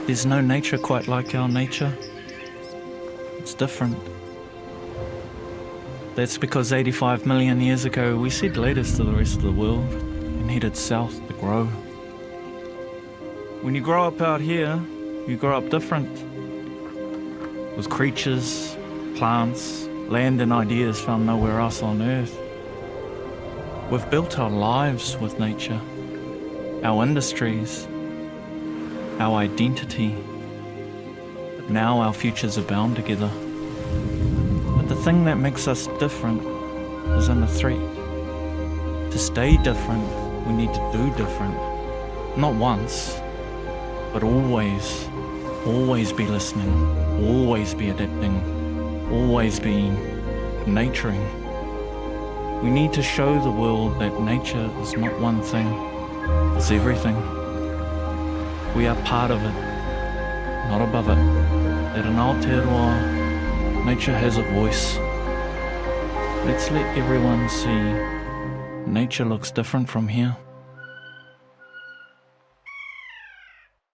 There's no nature quite like our nature. It's different. That's because 85 million years ago we said letters to the rest of the world and headed south to grow. When you grow up out here, you grow up different. With creatures, plants, land and ideas found nowhere else on earth. We've built our lives with nature, our industries, our identity. But now our futures are bound together. But the thing that makes us different is under threat. To stay different, we need to do different. Not once, but always. Always be listening, always be adapting, always be naturing. We need to show the world that nature is not one thing, it's everything. We are part of it, not above it. That in Aotearoa, nature has a voice. Let's let everyone see nature looks different from here.